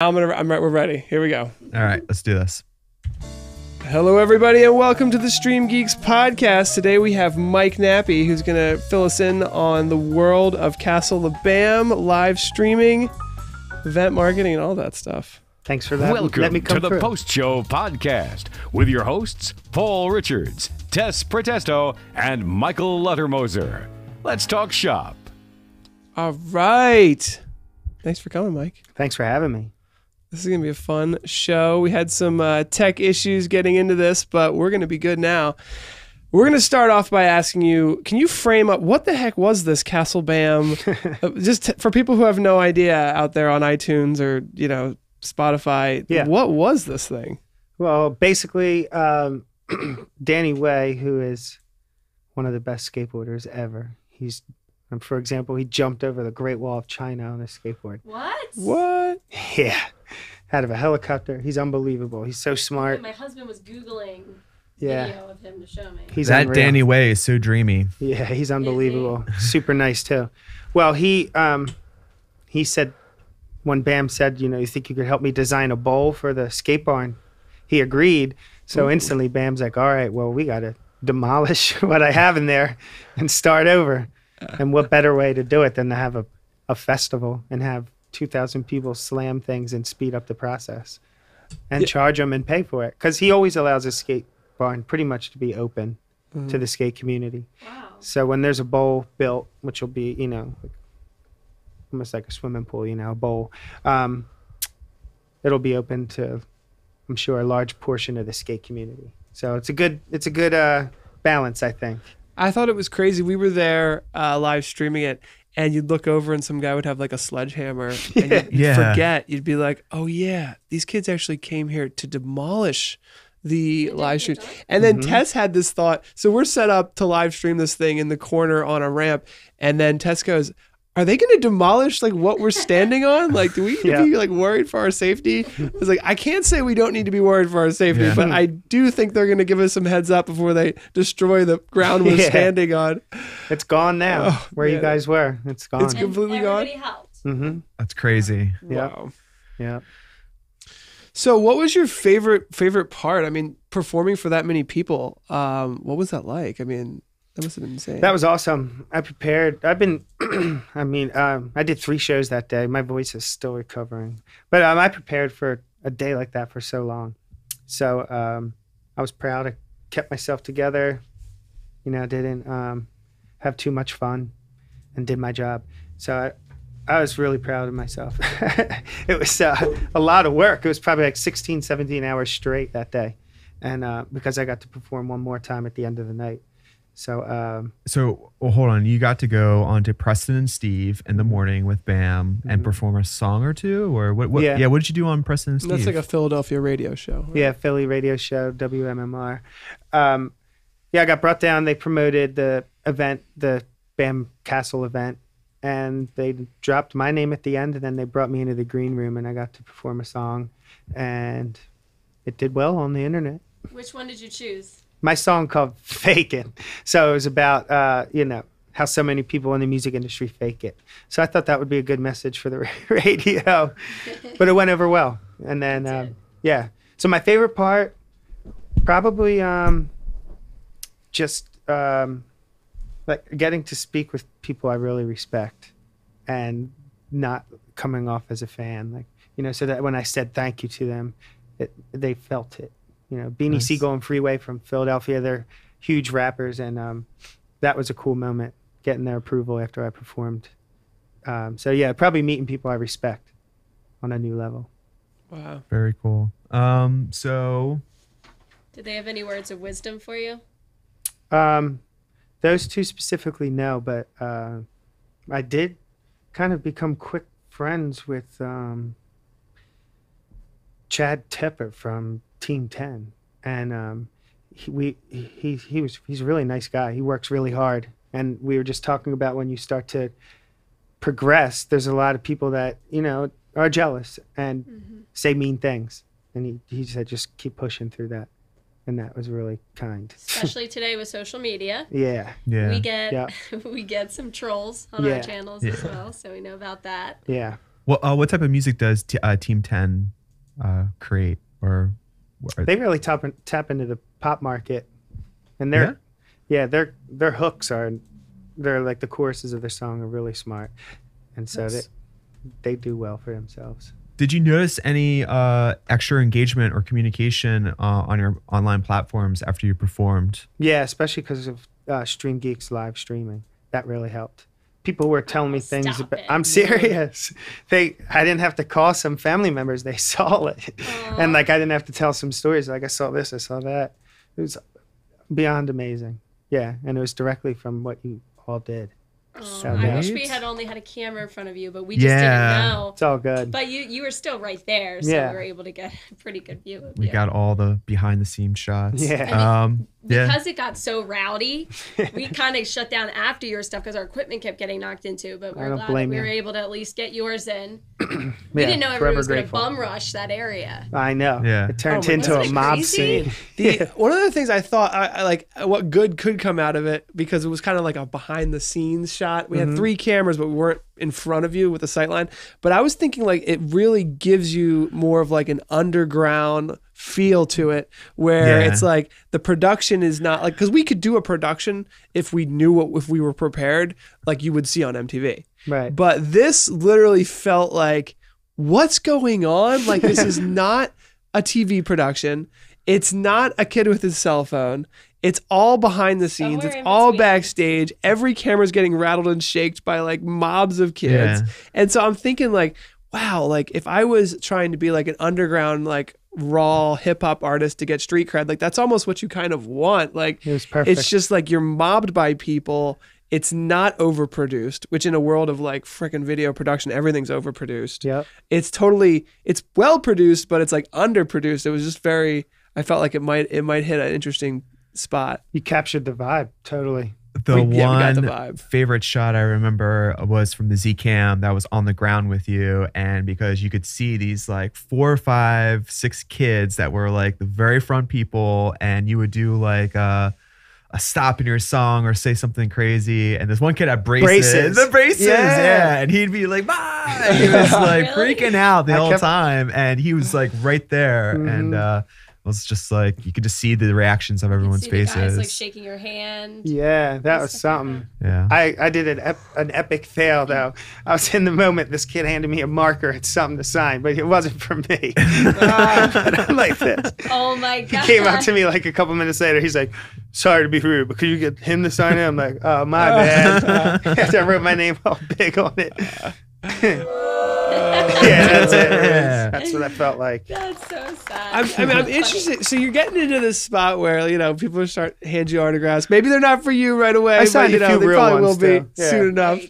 We're ready. Here we go. All right, let's do this. Hello, everybody, and welcome to the StreamGeeks podcast. Today we have Mike Nappi, who's going to fill us in on the world of Castle of Bam, live streaming, event marketing, and all that stuff. Thanks for that. Welcome to the post-show podcast with your hosts, Paul Richards, Tess Protesto, and Michael Luttermoser. Let's talk shop. All right. Thanks for coming, Mike. Thanks for having me. This is going to be a fun show. We had some tech issues getting into this, but we're going to be good now. We're going to start off by asking you, can you frame up what the heck was this Castle Bam? Just for people who have no idea out there on iTunes or, Spotify, What was this thing? Well, basically, Danny Way, who is one of the best skateboarders ever, for example, he jumped over the Great Wall of China on a skateboard. What? Yeah. Out of a helicopter. He's unbelievable. He's so smart. My husband was Googling video of him to show me. He's that unreal. Danny Way is so dreamy. Yeah, he's unbelievable. Super nice too. Well, he said, when Bam said, you think you could help me design a bowl for the skate barn, he agreed. So instantly Bam's like, all right, well, we got to demolish what I have in there and start over. And what better way to do it than to have a festival and have 2,000 people slam things and speed up the process and charge them and pay for it. Because he always allows his skate barn pretty much to be open to the skate community. Wow. So when there's a bowl built, which will be, almost like a swimming pool, a bowl, it'll be open to, I'm sure, a large portion of the skate community. So it's a good balance, I think. I thought it was crazy. We were there live streaming it, and you'd look over and some guy would have like a sledgehammer, and you'd forget. You'd be like, oh yeah, these kids actually came here to demolish the live stream. And then Tess had this thought. So we're set up to live stream this thing in the corner on a ramp, and then Tess goes, are they going to demolish like what we're standing on? Like, do we need to be like worried for our safety? I was like, I can't say we don't need to be worried for our safety, but I do think they're going to give us some heads up before they destroy the ground we're standing on. It's gone now. You guys were, it's gone. It's completely gone. Everybody helped. That's crazy. Wow. Yeah. So what was your favorite part? I mean, performing for that many people, what was that like? I mean, that must have been insane. That was awesome. I prepared. I did 3 shows that day. My voice is still recovering. But I prepared for a day like that for so long. So I was proud. I kept myself together. Didn't have too much fun and did my job. So I was really proud of myself. It was a lot of work. It was probably like 16, 17 hours straight that day. And because I got to perform one more time at the end of the night. So hold on. You got to go on to Preston and Steve in the morning with Bam and perform a song or two, or what? Yeah. What did you do on Preston and Steve? That's like a Philadelphia radio show. Right? Yeah, Philly radio show, WMMR. I got brought down. They promoted the event, the Bam Castle event, and they dropped my name at the end, and then they brought me into the green room, and I got to perform a song, and it did well on the internet. Which one did you choose? My song called Fake It. So it was about, how so many people in the music industry fake it. So I thought that would be a good message for the radio, but it went over well. And then, So my favorite part, probably just like getting to speak with people I really respect and not coming off as a fan. So that when I said thank you to them, they felt it. Beanie Siegel and Freeway from Philadelphia, they're huge rappers, and that was a cool moment, getting their approval after I performed. Probably meeting people I respect on a new level. Wow. Very cool. So did they have any words of wisdom for you? Those 2 specifically, no, but I did kind of become quick friends with Chad Tepper from Team 10, and he's a really nice guy. He works really hard, and we were just talking about when you start to progress, there's a lot of people that are jealous and say mean things, and he said just keep pushing through that, and that was really kind. Especially today with social media. Yeah. We get some trolls on our channels as well, so we know about that. Yeah. What type of music does Team 10 create? Or they really tap into the pop market, and their hooks they're like the choruses of their song are really smart, and so they do well for themselves. Did you notice any extra engagement or communication on your online platforms after you performed? Yeah, especially because of StreamGeeks live streaming. That really helped. People were telling me things about, I'm serious. I didn't have to call some family members. They saw it. And like, I didn't have to tell some stories. Like, I saw this, I saw that. It was beyond amazing. Yeah. And it was directly from what you all did. I wish we had only had a camera in front of you, but we just didn't know. It's all good. But you were still right there, so we were able to get a pretty good view of you. We got all the behind the scenes shots. Yeah. Because it got so rowdy, we kind of shut down after your stuff because our equipment kept getting knocked into. But we're glad that we were able to at least get yours in. We didn't know everyone was going to bum rush that area. I know. Yeah. It turned into a mob scene. One of the things I thought, I like what good could come out of it, because it was kind of like a behind the scenes shot. We had 3 cameras, but we weren't in front of you with the sightline. But I was thinking like it really gives you more of like an underground feel to it, where it's like the production is not like, because we could do a production if we knew if we were prepared, like you would see on MTV. Right. But this literally felt like, what's going on? Like, this is not a TV production. It's not a kid with his cell phone. It's all behind the scenes. It's all backstage. Every camera's getting rattled and shaked by like mobs of kids. Yeah. And so I'm thinking like, wow, like if I was trying to be like an underground, like raw hip hop artist to get street cred, like that's almost what you kind of want. Like it was perfect. It's just like you're mobbed by people. It's not overproduced, which in a world of like freaking video production, everything's overproduced. Yeah. It's well produced, but it's like underproduced. It was just I felt like it might hit an interesting spot. You captured the vibe totally. The one favorite shot I remember was from the Z-Cam that was on the ground with you, and because you could see these like 4, 5, 6 kids that were like the very front people, and you would do like a stop in your song or say something crazy, and this one kid had braces. The braces, yeah, and he'd be like, bye. He was like freaking out the whole time, and he was like right there, and it was just like you could just see the reactions of everyone's faces. The guys like shaking your hand. Yeah, that was something. Yeah, I did an epic fail though. I was in the moment. This kid handed me a marker. It's something to sign, but it wasn't for me. But I'm like this. Oh my god! He came up to me like a couple minutes later. He's like, "Sorry to be rude, but could you get him to sign it?" I'm like, "Oh my bad." After I wrote my name all big on it. That's it. That's what I felt like. That's so sad. I'm interested. So you're getting into this spot where people start hand you autographs. Maybe they're not for you right away, but they probably will be soon enough.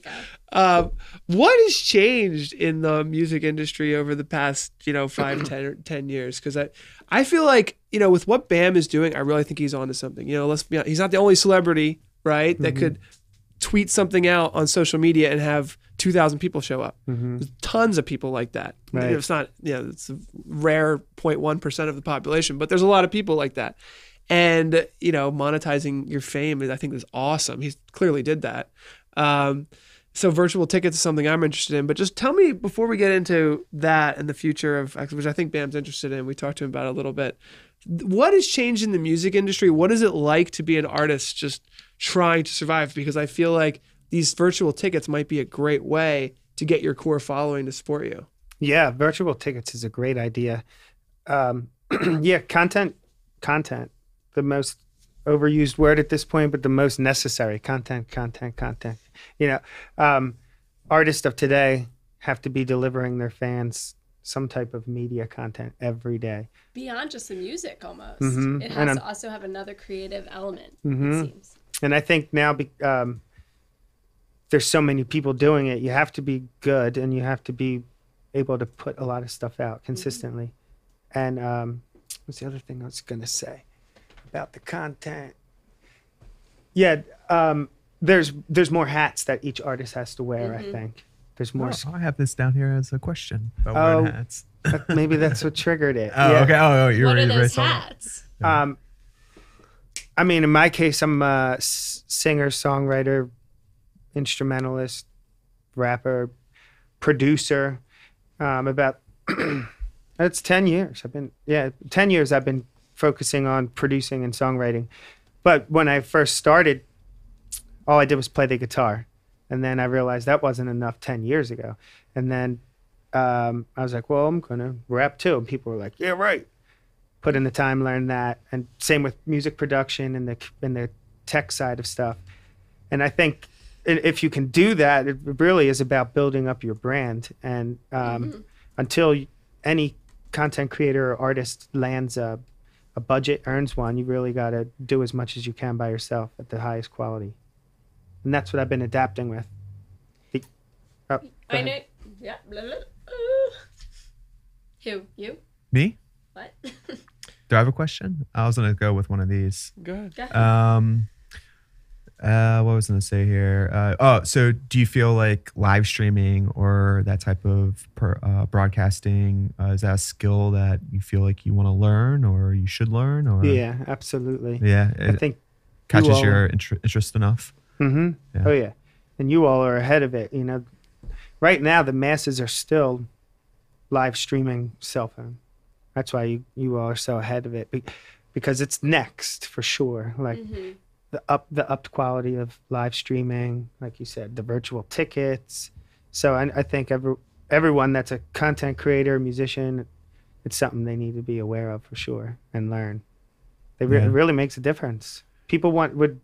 What has changed in the music industry over the past 5, 10 years? Because I feel like with what Bam is doing, I really think he's onto something. Let's be honest, he's not the only celebrity, right, that could tweet something out on social media and have 2,000 people show up. There's tons of people like that. Right. It's not, it's a rare 0.1% of the population, but there's a lot of people like that. And, monetizing your fame, I think is awesome. He clearly did that. So virtual tickets is something I'm interested in, but just tell me before we get into that and the future of, which I think Bam's interested in, we talked to him about it a little bit. What has changed in the music industry? What is it like to be an artist just trying to survive? Because I feel like these virtual tickets might be a great way to get your core following to support you. Yeah, virtual tickets is a great idea. Content, the most overused word at this point, but the most necessary. Content. Artists of today have to be delivering their fans some type of media content every day. Beyond just the music almost. It has to also have another creative element, it seems. And I think now there's so many people doing it, you have to be good and you have to be able to put a lot of stuff out consistently. And what's the other thing I was going to say about the content? Yeah, there's more hats that each artist has to wear, I think. There's more. I have this down here as a question about wearing hats. Maybe that's what triggered it. Okay. You're what ready are those hats? In my case, I'm a singer, songwriter, instrumentalist, rapper, producer, About it's 10 years. 10 years I've been focusing on producing and songwriting. But when I first started, all I did was play the guitar. And then I realized that wasn't enough 10 years ago. And then I was like, well, I'm going to rap too. And people were like, yeah, right. Put in the time, learn that. And same with music production and the tech side of stuff. And I think if you can do that, it really is about building up your brand. And until any content creator or artist lands a budget, earns one, you really got to do as much as you can by yourself at the highest quality. And that's what I've been adapting with. I know. Yeah. Blah, blah. Who? You? Me? What? Do I have a question? I was going to go with one of these. Go ahead. What was I going to say here? So do you feel like live streaming or that type of broadcasting, is that a skill that you feel like you want to learn or you should learn? Or yeah, absolutely. Yeah, I think catches your interest enough. Mm-hmm. Yeah. Oh yeah, and you all are ahead of it. Right now the masses are still live streaming cell phone. That's why you all are so ahead of it, because it's next for sure. Like. The upped quality of live streaming, like you said, the virtual tickets. So I think everyone that's a content creator, musician, it's something they need to be aware of for sure and learn. It really makes a difference. People want to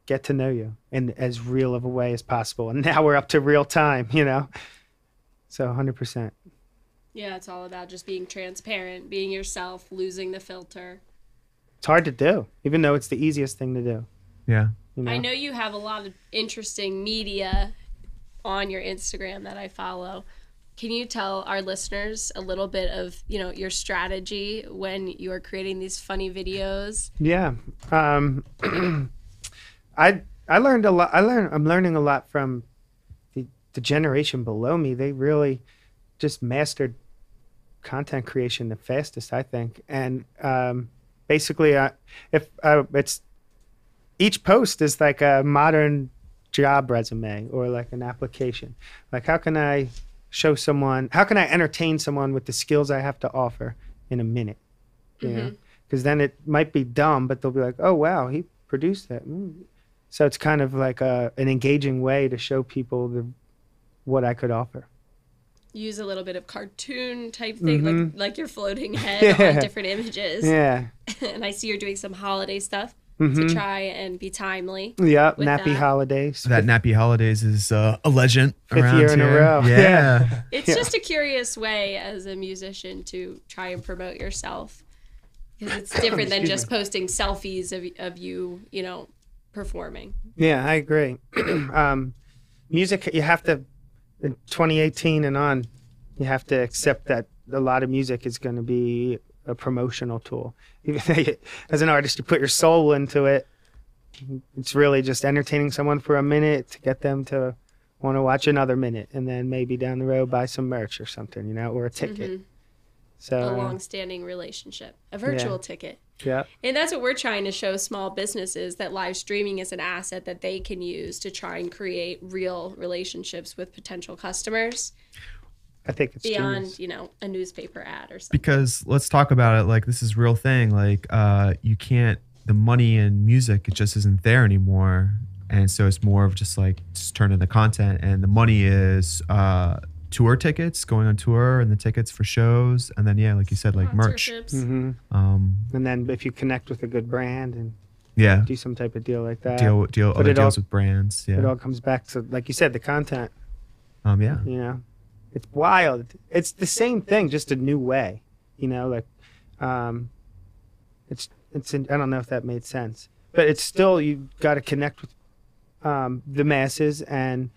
get to know you in as real of a way as possible. And now we're up to real time, So 100%. Yeah, it's all about just being transparent, being yourself, losing the filter. It's hard to do, even though it's the easiest thing to do. Yeah. I know you have a lot of interesting media on your Instagram that I follow. Can you tell our listeners a little bit of, your strategy when you are creating these funny videos? Yeah. I learned a lot. I'm learning a lot from the generation below me. They really just mastered content creation the fastest, I think. And, basically, it's each post is like a modern job resume or like an application. Like, how can I entertain someone with the skills I have to offer in a minute? Because then it might be dumb, but they'll be like, oh, wow, he produced that. So it's kind of like an engaging way to show people what I could offer. Use a little bit of cartoon type thing, like your floating head on different images. Yeah. And I see you're doing some holiday stuff to try and be timely. Yeah, Nappi holidays. That Nappi holidays is a legend around 5th year in a row. Yeah. It's just a curious way as a musician to try and promote yourself. Because it's different than just posting selfies of you, performing. Yeah, I agree. Music, you have to... In 2018 and on, you have to accept that a lot of music is going to be a promotional tool. As an artist, you put your soul into it. It's really just entertaining someone for a minute to get them to want to watch another minute, and then maybe down the road buy some merch or something, or a ticket. So a long-standing relationship, a virtual ticket. Yeah. And that's what we're trying to show small businesses, that live streaming is an asset that they can use to try and create real relationships with potential customers. I think it's beyond, genius. A newspaper ad or something. Because let's talk about it. Like, this is real thing. Like, you can't, the money in music, it just isn't there anymore. And so it's more of just turn in the content, and the money is, tour tickets, going on tour, and the tickets for shows, and then like you said, like merch. And then if you connect with a good brand and do some type of deal like that, other deals with brands. Yeah, it all comes back to, like you said, the content. Yeah. It's wild. It's the same thing, just a new way. It's I don't know if that made sense, but it's still, you got to connect with the masses, and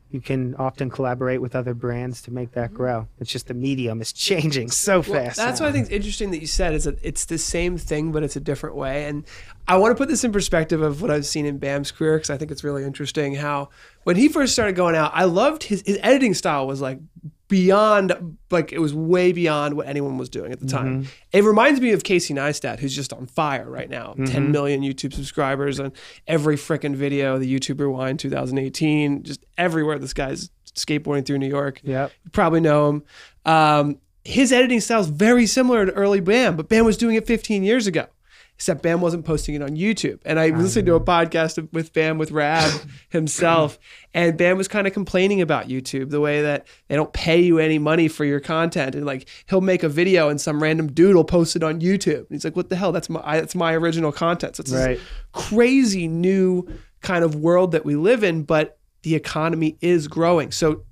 you can often collaborate with other brands to make that grow. It's just the medium is changing so fast. That's what I think is interesting that you said, is that it's the same thing, but it's a different way. And I want to put this in perspective of what I've seen in Bam's career, because I think it's really interesting how when he first started going out, I loved his editing style was like beyond, like it was way beyond what anyone was doing at the time. It reminds me of Casey Neistat, who's just on fire right now. 10 million YouTube subscribers on every freaking video, the YouTube Rewind 2018, just everywhere this guy's skateboarding through New York. Yep. You probably know him. His editing style is very similar to early Bam, but Bam was doing it 15 years ago. Except Bam wasn't posting it on YouTube. And I was listening to a podcast with Bam, with Rab himself, and Bam was kind of complaining about YouTube, the way that they don't pay you any money for your content. And like, he'll make a video and some random dude will post it on YouTube. And he's like, what the hell? That's my original content. So it's this crazy new kind of world that we live in, but the economy is growing. So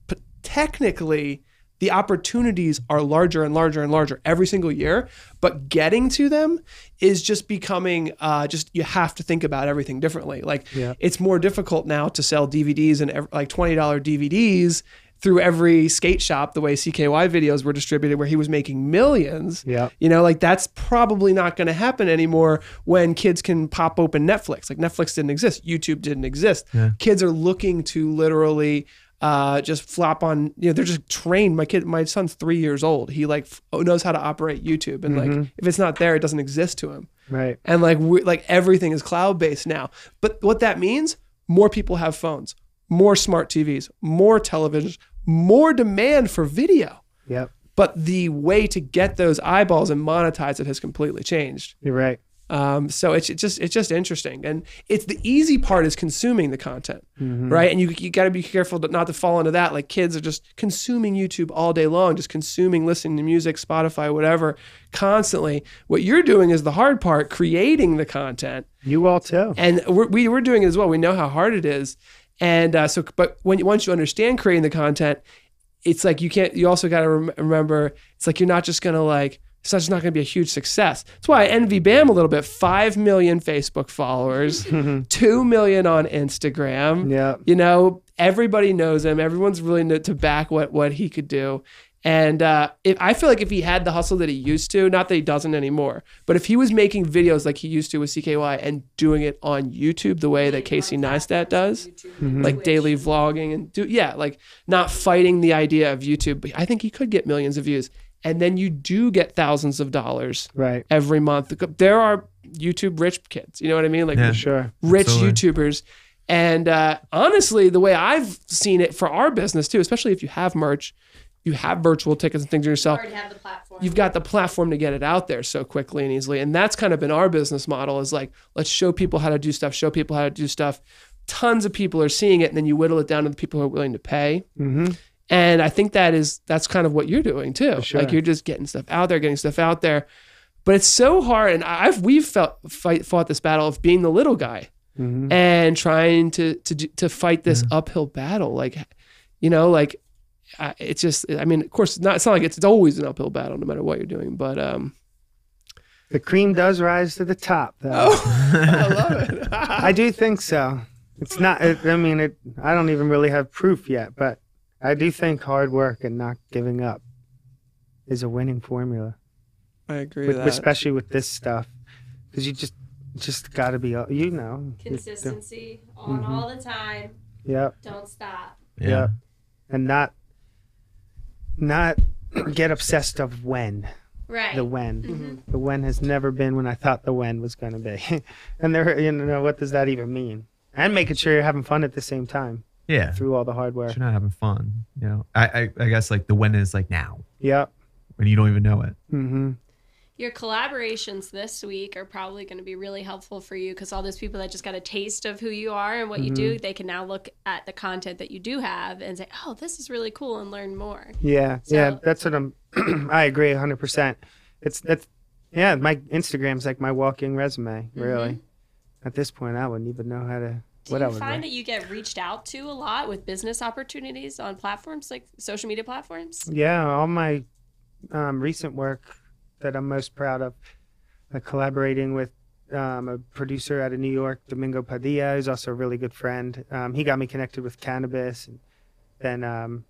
technically, the opportunities are larger and larger and larger every single year, but getting to them is just becoming you have to think about everything differently. Like it's more difficult now to sell DVDs and like $20 DVDs through every skate shop, the way CKY videos were distributed, where he was making millions. You know, like that's probably not going to happen anymore when kids can pop open Netflix. Like Netflix didn't exist. YouTube didn't exist. Kids are looking to literally just flop on, you know, they're just trained. My son's 3 years old. He like knows how to operate YouTube, and like if it's not there, it doesn't exist to him. Right. And like everything is cloud based now. But what that means, more people have phones, more smart TVs, more televisions, more demand for video. Yep. But the way to get those eyeballs and monetize it has completely changed. You're right. So it's just interesting, and it's the easy part is consuming the content, right? And you got to be careful not to fall into that. Like kids are just consuming YouTube all day long, just consuming, listening to music, Spotify, whatever, constantly. What you're doing is the hard part, creating the content. You all too. And we're doing it as well. We know how hard it is, and but once you understand creating the content, it's like you also got to remember, it's like you're not just gonna like. So it's not going to be a huge success. That's why I envy Bam a little bit. 5 million Facebook followers, 2 million on Instagram. Yeah. You know, everybody knows him. Everyone's willing to back what he could do. And I feel like if he had the hustle that he used to, not that he doesn't anymore, but if he was making videos like he used to with CKY and doing it on YouTube the way that Casey Neistat does, like daily vlogging and like not fighting the idea of YouTube, but I think he could get millions of views. And then you do get thousands of dollars every month. There are YouTube rich kids, you know what I mean? Like rich Absolutely. YouTubers. And honestly, the way I've seen it for our business too, especially if you have merch, you have virtual tickets and things yourself. You already have the platform. You've got the platform to get it out there so quickly and easily. And that's kind of been our business model, is like, let's show people how to do stuff, Tons of people are seeing it, and then you whittle it down to the people who are willing to pay. And I think that's kind of what you're doing too. Sure. Like you're just getting stuff out there. But it's so hard. And we've fought this battle of being the little guy and trying to fight this uphill battle. Like, you know, like it's just, I mean, of course, it's not like it's always an uphill battle no matter what you're doing. But the cream does rise to the top, though. I love it. I do think so. It's not, I don't even really have proof yet, but I do think hard work and not giving up is a winning formula. I agree with that. Especially with this stuff, because you just got to be, you know. Consistency on all the time. Yep. Don't stop. Yep. And not get obsessed of when. Right. The when. The when has never been when I thought the when was going to be. And there, you know, what does that even mean? And making sure you're having fun at the same time. Yeah. Through all the hard work. You're not having fun. You know, I guess like the when is like now. Yep. When you don't even know it. Your collaborations this week are probably going to be really helpful for you, because all those people that just got a taste of who you are and what you do, they can now look at the content that you do have and say, oh, this is really cool, and learn more. Yeah. That's what I agree 100%. My Instagram's like my walking resume, really. At this point, I wouldn't even know how to. Do you find that you get reached out to a lot with business opportunities on platforms like social media platforms? Yeah, all my recent work that I'm most proud of, collaborating with a producer out of New York, Domingo Padilla, who's also a really good friend. He got me connected with cannabis, and then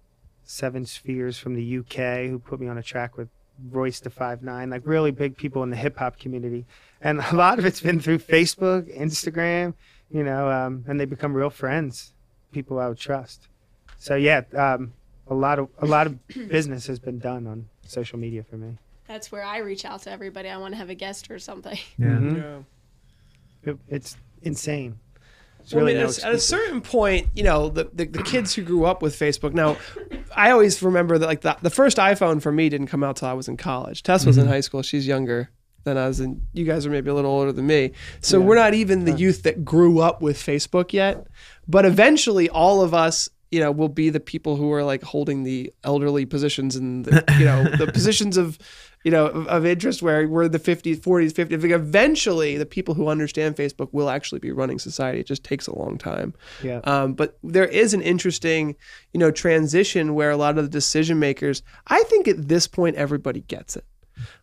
Seven Spheres from the UK, who put me on a track with Royce da 5'9", like really big people in the hip hop community. And a lot of it's been through Facebook, Instagram, you know, and they become real friends, people I would trust. So yeah, a lot of business has been done on social media for me. That's where I reach out to everybody. I want to have a guest or something. Yeah. Mm-hmm. Yeah. It's insane. Really at a certain point, the kids who grew up with Facebook. Now, I always remember that like the first iPhone for me didn't come out till I was in college. Tess was in high school. She's younger than I was, and you guys are maybe a little older than me. So we're not even the youth that grew up with Facebook yet. But eventually, all of us, will be the people who are like holding the elderly positions and the positions of of interest where we're the 50s, 40s, 50s. Like eventually, the people who understand Facebook will actually be running society. It just takes a long time. Yeah. But there is an interesting, transition where a lot of the decision makers, I think at this point, everybody gets it.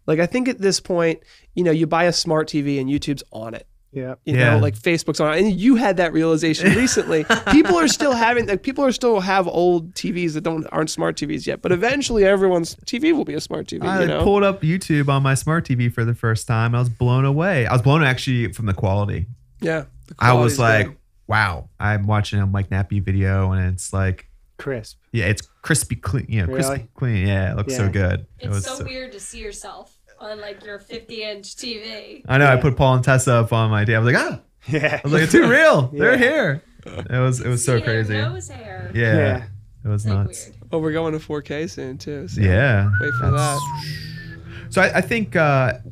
Like, I think at this point, you buy a smart TV and YouTube's on it. Yeah. Like Facebook's on it. And you had that realization recently. People are still have old TVs that aren't smart TVs yet. But eventually everyone's TV will be a smart TV. I pulled up YouTube on my smart TV for the first time. I was blown away. I was blown actually from the quality. Yeah. I was like, wow. I'm watching a Mike Nappi video and it's like crisp. Yeah, it's crispy clean. Really? Crispy clean. Yeah, it looks so good. It's so weird to see yourself on like your 50-inch TV. I know. I put Paul and Tessa up on my day. I was like, yeah. I was like, it's too real. They're here. It was so crazy. Nose hair. Yeah. It was nuts. Weird. Oh, we're going to 4K soon too. So yeah. Wait for that. So I think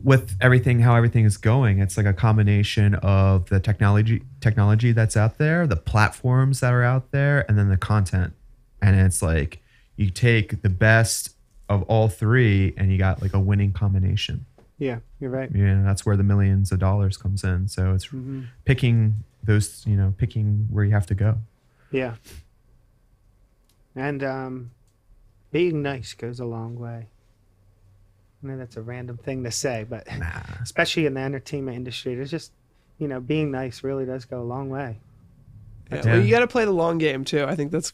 with how everything is going, it's like a combination of the technology that's out there, the platforms that are out there, and then the content. And it's like you take the best of all three and you got like a winning combination. Yeah, you're right. Yeah, that's where the millions of dollars comes in. So it's picking those, picking where you have to go. Yeah. And being nice goes a long way. I know that's a random thing to say, but especially in the entertainment industry, there's just, being nice really does go a long way. Yeah. Well, you got to play the long game too. I think that's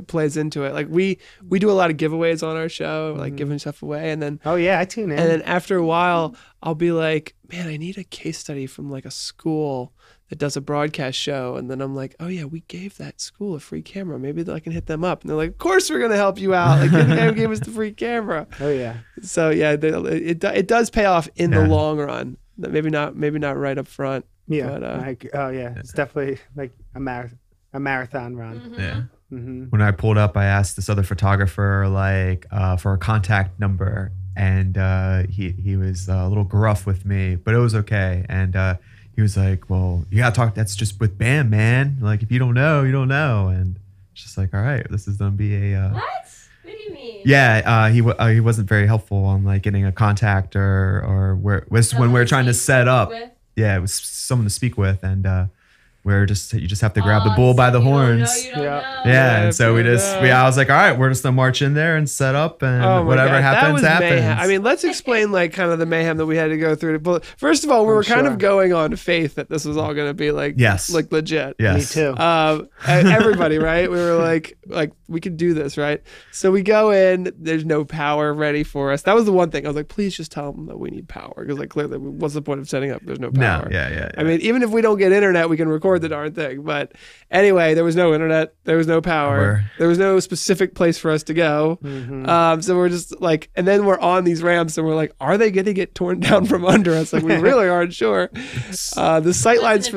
plays into it. Like we do a lot of giveaways on our show, like giving stuff away, and then I tune in. And then after a while, I'll be like, man, I need a case study from like a school that does a broadcast show, and then I'm like, oh yeah, we gave that school a free camera. Maybe I can hit them up, and they're like, of course we're gonna help you out. Like the guy who gave us the free camera. Oh yeah. So yeah, it does pay off in the long run. Maybe not right up front. Yeah. But, it's definitely like a marathon run. Mm-hmm. Yeah. Mm-hmm. When I pulled up, I asked this other photographer for a contact number, and he was a little gruff with me, but it was okay. And he was like, "Well, you gotta talk. That's just with Bam, man. Like if you don't know, you don't know." And it's just like, all right, this is gonna be a. What? What do you mean? Yeah, he wasn't very helpful on like getting a contact or when we were trying to set up. Yeah, it was someone to speak with, and you just have to grab the bull by the horns. You don't know. And so I was like, all right, we're just gonna march in there and set up, and whatever happens. Mayhem. I mean, let's explain like kind of the mayhem that we had to go through. But first of all, we were kind of going on faith that this was all going to be like like legit. Yes. Me too. Everybody, right? We were like we could do this, right? So we go in. There's no power ready for us. That was the one thing I was like, please just tell them that we need power, because like clearly, what's the point of setting up? There's no power. No. Yeah. I mean, even if we don't get internet, we can record the darn thing. But anyway, there was no internet, there was no power, there was no specific place for us to go. So we're just like, and then we're on these ramps and we're like, are they going to get torn down from under us? Like we really aren't sure. The sight lines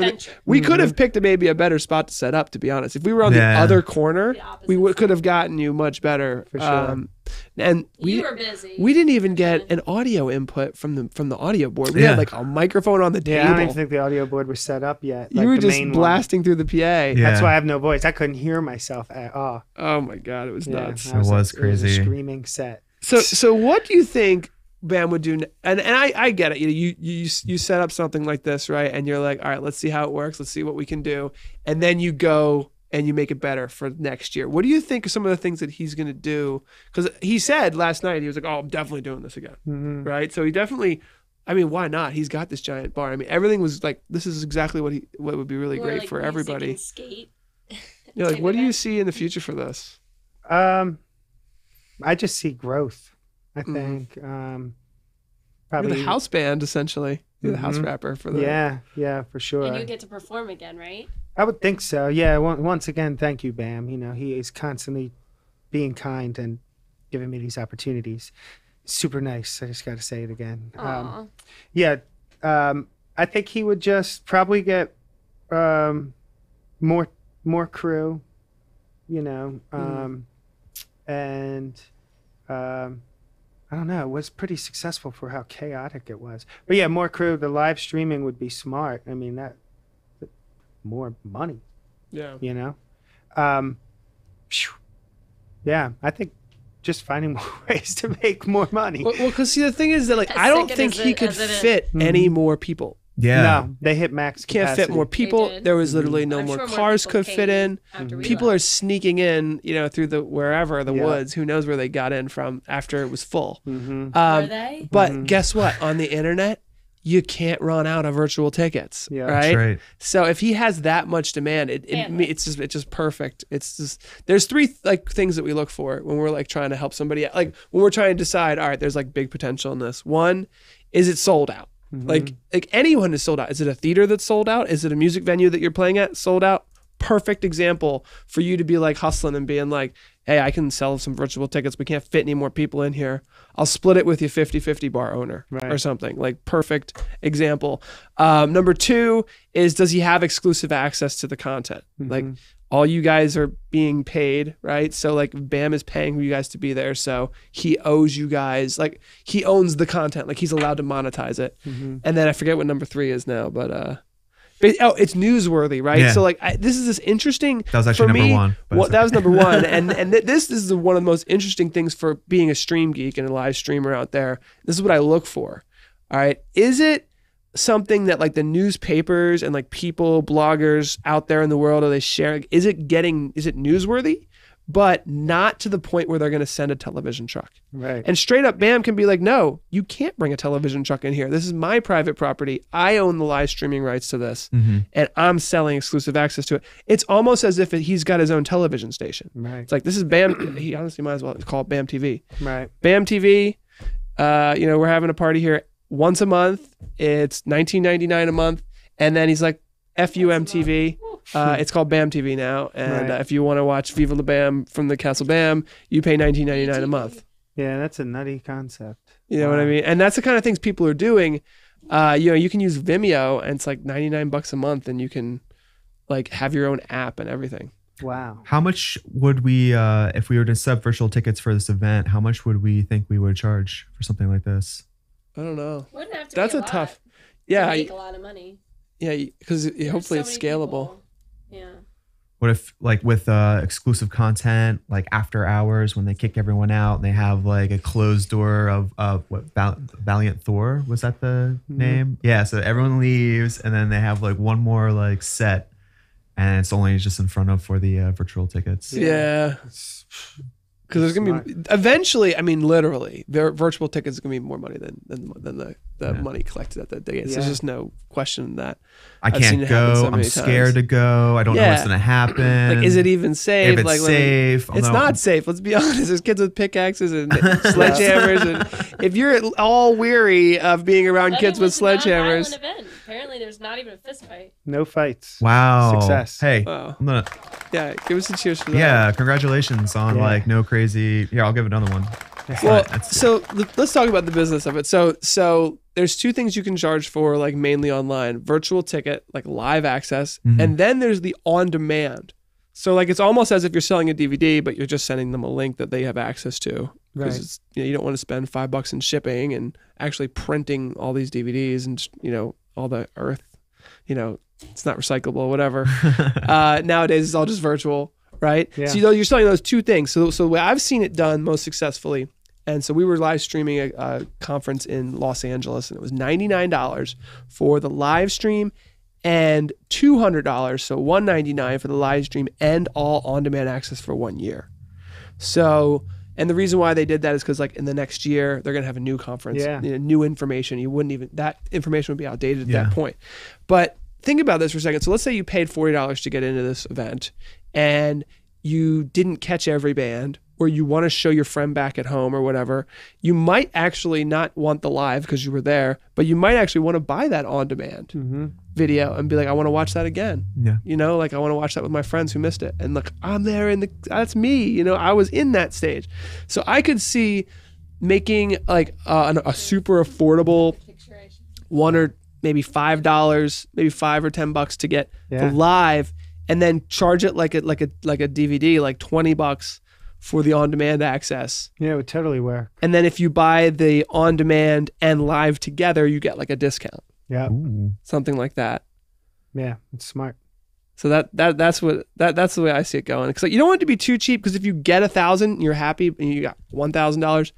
we could have picked maybe a better spot to set up, to be honest. If we were on the other corner, we could have gotten you much better. For sure. And you were busy. We didn't even get an audio input from the audio board. We had like a microphone on the table. I don't even think the audio board was set up yet. You were just blasting through the PA. Yeah. That's why I have no voice. I couldn't hear myself at all. Oh my God, it was nuts. It was crazy. It was a screaming set. So what do you think Bam would do? And I get it. You set up something like this, right? And you're like, all right, let's see how it works. Let's see what we can do. And then you go and you make it better for next year. What do you think are some of the things that he's going to do? Because he said last night, he was like, oh, I'm definitely doing this again. Right? So he definitely, I mean, why not? He's got this giant bar. I mean, everything was like, this is exactly what would be really great for everybody. And skate. You're like, what do you see in the future for this? I just see growth, I think. Probably You're the house band, essentially. You're the house rapper for the... Yeah, for sure. And you get to perform again, right? I would think so. Yeah. Once again, thank you, Bam. He is constantly being kind and giving me these opportunities. Super nice. I just got to say it again. I think he would just probably get more crew, and I don't know. It was pretty successful for how chaotic it was. But yeah, more crew. The live streaming would be smart. I mean, that more money. Yeah. Yeah, I think just finding more ways to make more money. Well, because see, the thing is that like I don't think he could fit any more people. Yeah. No, they hit max capacity. Can't fit more people. There was literally no more cars could fit in. People are sneaking in, through the wherever the woods. Who knows where they got in from after it was full. Are they? But guess what? On the internet, you can't run out of virtual tickets. Yeah, right? That's right. So if he has that much demand, it's just perfect. It's just there's three like things that we look for when we're like trying to help somebody out. Like when we're trying to decide, all right, there's like big potential in this. One, is it sold out? Like anyone is sold out. Is it a theater that's sold out? Is it a music venue that you're playing at sold out? Perfect example for you to be like hustling and being like, hey, I can sell some virtual tickets. We can't fit any more people in here. I'll split it with you 50-50 bar owner or something. Like perfect example. Number two is, does he have exclusive access to the content? Like all you guys are being paid, right? So like BAM is paying you guys to be there. So he owes you guys, like he owns the content, like he's allowed to monetize it. And then I forget what number three is now, but it's newsworthy, right? Yeah. So like this is this interesting. That was actually number one. Well, that was number one, and this is one of the most interesting things for being a stream geek and a live streamer out there. This is what I look for. All right, is it something that like the newspapers and like people, bloggers out there in the world, are they sharing? Is it newsworthy, but not to the point where they're going to send a television truck? Right. And straight up BAM can be like, no, you can't bring a television truck in here. This is my private property. I own the live streaming rights to this, and I'm selling exclusive access to it. It's almost as if he's got his own television station. Right. It's like, this is BAM. He honestly might as well call it BAM TV. Right. BAM TV. We're having a party here once a month. It's $19.99 a month, and then he's like, FUMTV. It's called BAM TV now, and if you want to watch Viva la BAM from the Castle BAM, you pay $19.99 a month. Yeah, that's a nutty concept. You know what I mean? And that's the kind of things people are doing. You can use Vimeo, and it's like $99 a month, and you can like have your own app and everything. Wow. How much would we, if we were to sub virtual tickets for this event, how much would we think we would charge for something like this? I don't know. Wouldn't have to That's be a tough. Yeah, make a lot of money. Yeah, because hopefully it's scalable. People. Yeah. What if like with exclusive content, like after hours when they kick everyone out and they have like a closed door of what Valiant Thor, was that the name? Yeah, so everyone leaves and then they have like one more like set and it's only just in front of for the virtual tickets. Yeah. Because there's gonna be eventually. I mean, literally, their virtual tickets are gonna be more money than the money collected at the day. There's just no question in that. I can't go. I'm scared to go. I don't know what's gonna happen. Like, is it even safe? If it's safe, it's not safe. Let's be honest. There's kids with pickaxes and sledgehammers, and if you're all weary of being around kids with sledgehammers. Apparently, there's not even a fist fight. No fights. Wow. Success. Hey, wow. I'm gonna. Yeah, give us a cheers for that. Yeah, congratulations on like no crazy. Here, I'll give another one. Well, so let's talk about the business of it. So there's two things you can charge for, like mainly online: virtual ticket, like live access, and then there's the on demand. So like it's almost as if you're selling a DVD, but you're just sending them a link that they have access to. Because it's, you don't want to spend $5 in shipping and actually printing all these DVDs and all the earth. It's not recyclable or whatever. Nowadays it's all just virtual, right? Yeah. So you're selling those two things. So the way I've seen it done most successfully, and so we were live streaming a conference in Los Angeles, and it was $99 for the live stream and $200, so $199 for the live stream and all on-demand access for 1 year. So, and the reason why they did that is because like in the next year, they're going to have a new conference, new information. That information would be outdated at that point. But think about this for a second. So let's say you paid $40 to get into this event and you didn't catch every band, or you want to show your friend back at home or whatever, you might actually not want the live because you were there, but you might actually want to buy that on demand video and be like, I want to watch that again. Yeah. You know, like I want to watch that with my friends who missed it. And look, I'm there that's me. You know, I was in that stage. So I could see making like a super affordable $1 or maybe $5, maybe $5 or $10 to get the live, and then charge it like a DVD, like $20 for the on-demand access. Yeah, it would totally work. And then if you buy the on-demand and live together, you get like a discount. Yeah. Something like that. Yeah, it's smart. So that's the way I see it going. Because you don't want it to be too cheap, because if you get 1,000, you're happy and you got $1,000.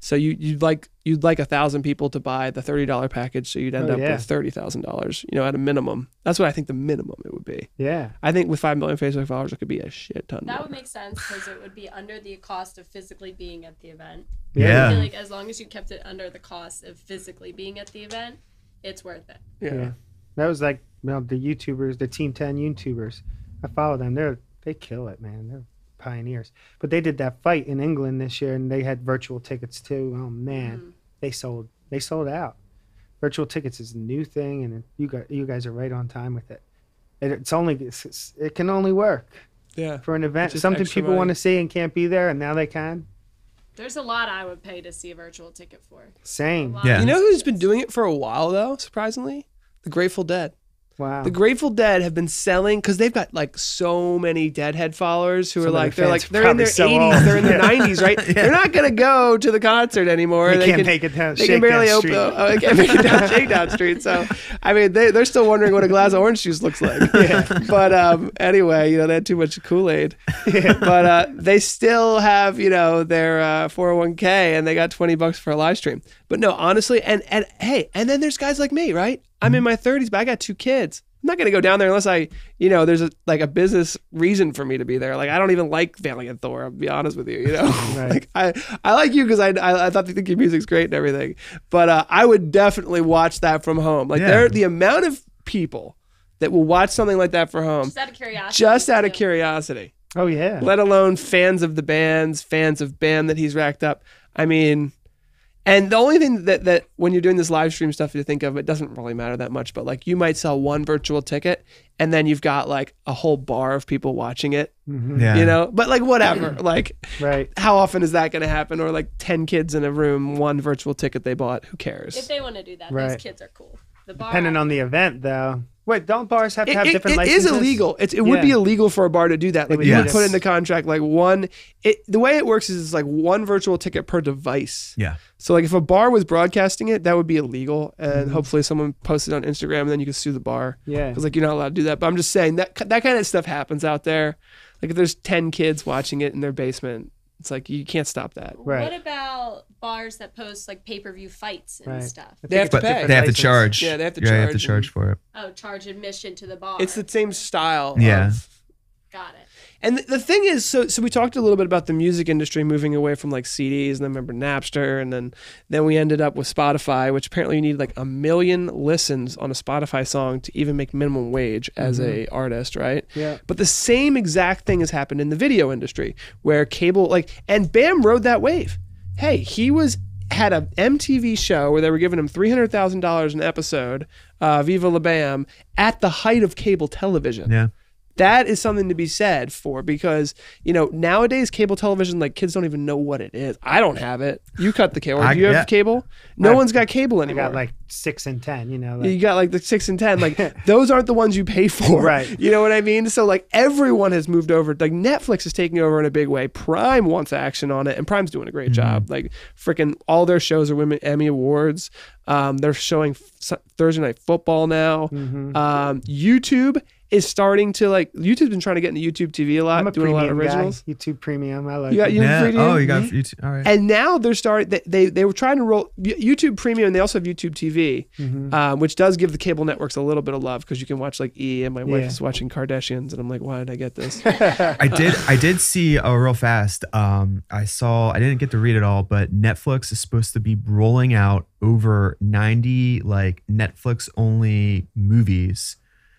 So you'd like 1,000 people to buy the $30 package, so you'd end up with $30,000, you know, at a minimum. That's what I think the minimum it would be. Yeah. I think with 5 million Facebook followers, it could be a shit ton. That would make sense, because it would be under the cost of physically being at the event. Yeah. I feel like as long as you kept it under the cost of physically being at the event, it's worth it. Yeah. That was like, you know, the YouTubers, the Team 10 YouTubers. I follow them. They kill it, man. They're pioneers. But they did that fight in England this year, and they had virtual tickets too. Oh man, they sold out. Virtual tickets is a new thing, and you guys are right on time with it. It can only work for an event, something people want to see and can't be there, and now they can. There's a lot I would pay to see a virtual ticket for. Same. Yeah. You know who's been doing it for a while though, surprisingly? The Grateful Dead. Wow. The Grateful Dead have been selling, because they've got like so many Deadhead followers who are like, they're in their 80s, they're in their 90s, right? They're not going to go to the concert anymore. They can't make it down. They can barely open. They can't make it down Shakedown Street. So, I mean, they're still wondering what a glass of orange juice looks like. But anyway, you know, they had too much Kool-Aid. But they still have, you know, their 401k, and they got $20 for a live stream. But no, honestly, and hey, and then there's guys like me, right? I'm in my 30s, but I got 2 kids. I'm not going to go down there unless there's a business reason for me to be there. Like, I don't even like Valiant Thor, I'll be honest with you, you know? Right. Like, I like you because I thought your music's great and everything. But I would definitely watch that from home. Like, the amount of people that will watch something like that for home. Just out of curiosity. Oh, yeah. Let alone fans of the bands, fans of Bam that he's racked up. I mean... And the only thing that when you're doing this live stream stuff you think of, it doesn't really matter that much, but like you might sell one virtual ticket and then you've got like a whole bar of people watching it, you know, but like whatever, like how often is that going to happen? Or like 10 kids in a room, one virtual ticket they bought, who cares? If they want to do that, those kids are cool. The bar, depending on the event though. Wait, don't bars have to have different licenses? It is illegal. It would be illegal for a bar to do that. Like you would put in the contract like the way it works is it's like one virtual ticket per device. Yeah. So like if a bar was broadcasting it, that would be illegal, and hopefully someone posted on Instagram, and then you can sue the bar. Yeah. Because like you're not allowed to do that. But I'm just saying that kind of stuff happens out there. Like if there's 10 kids watching it in their basement, it's like you can't stop that. Right. What about bars that post like pay-per-view fights and stuff? They have to pay. They have to charge. Yeah, they have to charge. charge. You have to charge for it. Oh, charge admission to the bar. It's the same style. Yeah. Got it. And the thing is, so we talked a little bit about the music industry moving away from like CDs, and then remember Napster, and then we ended up with Spotify, which apparently you need like 1 million listens on a Spotify song to even make minimum wage as a artist, right? Yeah. But the same exact thing has happened in the video industry, where cable, and Bam rode that wave. Hey, he had an MTV show where they were giving him $300,000 an episode, Viva La Bam, at the height of cable television. Yeah. That is something to be said for, because, you know, nowadays cable television, like kids don't even know what it is. I don't have it. You cut the cable. Do you have cable? No one's got cable anymore. I got like 6 and 10, you know. You got like the 6 and 10. Like those aren't the ones you pay for. Right. You know what I mean? So like everyone has moved over. Like Netflix is taking over in a big way. Prime wants action on it, and Prime's doing a great job. Like freaking all their shows are winning Emmy Awards. They're showing Thursday Night Football now. YouTube is starting to YouTube's been trying to get into YouTube TV a lot, doing a lot of originals. Guy. YouTube Premium, I like. You got YouTube Premium? Oh, you got YouTube. All right. And now they're starting. They were trying to roll YouTube Premium, and they also have YouTube TV, which does give the cable networks a little bit of love, because you can watch like E! And my wife is watching Kardashians, and I'm like, why did I get this? I did see real fast. I didn't get to read it all, but Netflix is supposed to be rolling out over 90 like Netflix only movies.